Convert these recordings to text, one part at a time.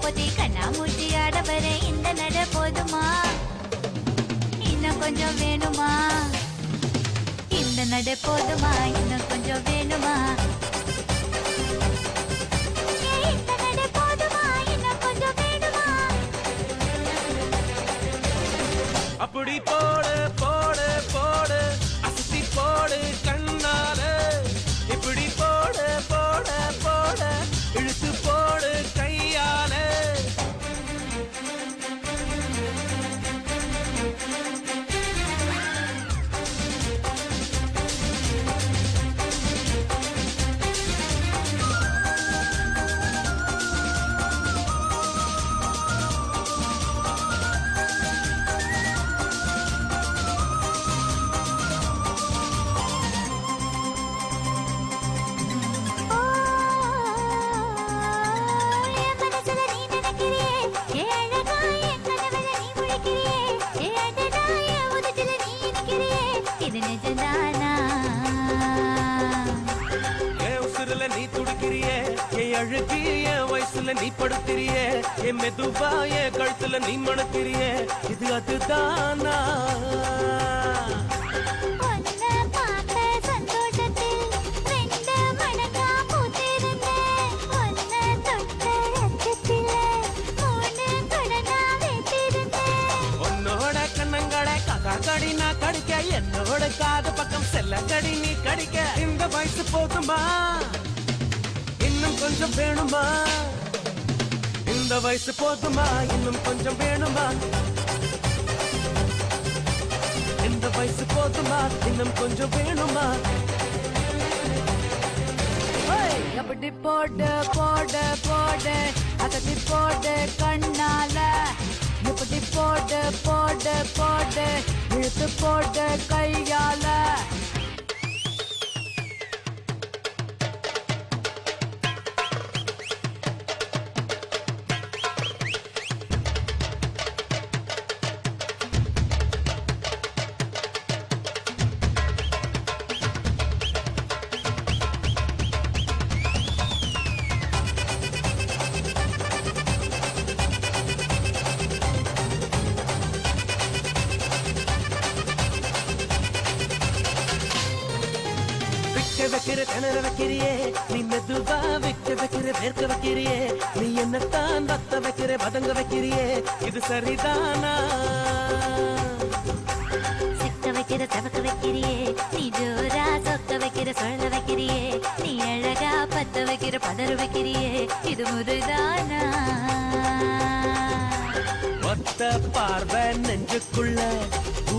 பொத்தி கண்ணாமூச்சி ஆட வர இந்த நட போதுமா? இன்னும் கொஞ்சம் வேணுமா? இந்த நட போதுமா? இன்னும் கொஞ்சம் வேணுமா? இந்த நட போதுமா? இன்னும் கொஞ்சம் வேணுமா? அப்படி போடு போடு போடு அசத்தி போடு கண்ணால இப்படி போடு போடு போடு இழுத்து போடு கையால நீ துடிக்கிறியே என் அழுகி என் வயசுல நீ படுத்திரியே என் மெதுவா என் கழுத்துல நீ மணக்கிறியே இது அதுதானா? உன்னோட கண்ணங்களை காக்கா கடி நான் கடிக்க என்னோட காது பக்கம் செல்ல கடி நீ கடிக்க இந்த வயசு போதுமா? இன்னும் கொஞ்சம் வேணுமா? இந்த வயசு போதுமா? இன்னும் கொஞ்சம் வேணுமா? இந்த வயசு போதுமா? இன்னும் கொஞ்சம் வேணுமா? அப்படி போடு போடு போடு அகத்தி போடு கண்ணால இப்படி போடு போடு போடு இழுத்து போடு கையால வைக்கிற திணற வைக்கிறியே நீ மெதுவா விக்க வைக்கிற வேர்க்க வைக்கிறியே நீ என்னத்தான் வத்த வைக்கிற வதங்க வைக்கிறியே இது சரிதானா? சிக்க வைக்கிற தவக்க வைக்கிறியே நீ ஜோரா சொக்க வைக்கிற சொல்ல வைக்கிறியே நீ அழகா பத்த வைக்கிற பதற வைக்கிறியே இது முறைதானா? ஒத்த பார்வை நெஞ்சுக்குள்ள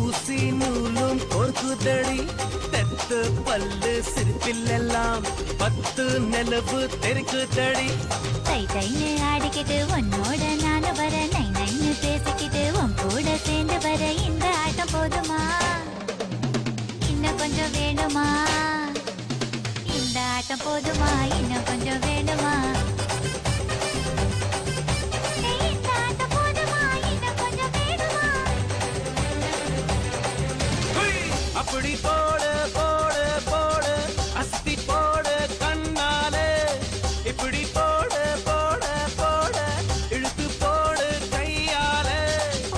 ஊசி நூலும் பொறுக்குதடி தெத்து பல்லு சிரிப்பில் எல்லாம் 10 நிலவு தெருக்குதடி தை தைன்னு ஆடிக்கிட்டு உன்னோட நானு வர நை நைன்னு பேசிக்கிட்டு உன் கூட சேர்ந்து வர இந்த ஆட்டம் போதுமா? இன்னும் கொஞ்சம் வேணுமா? இந்த ஆட்டம் போதுமா? இன்னும் கொஞ்சம் வேணுமா? அப்படி போடு போடு போடு அஸ்தி போடு கண்ணாலே இப்படி போடு போடு போடு இழுத்து போடு கையாலே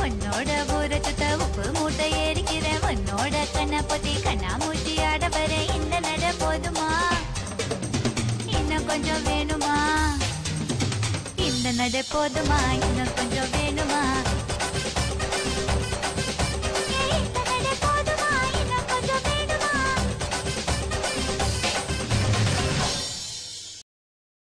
உன்னோட ஊரை சுத்த உப்பு மூட்டை ஏறிக்கிற உன்னோட கண்ணை பொத்தி கண்ணாமூச்சி ஆட வர இந்த நட போதுமா? இன்னும் கொஞ்சம் வேணுமா? இந்த நட போதுமா? இன்னும் கொஞ்சம் வேணுமா?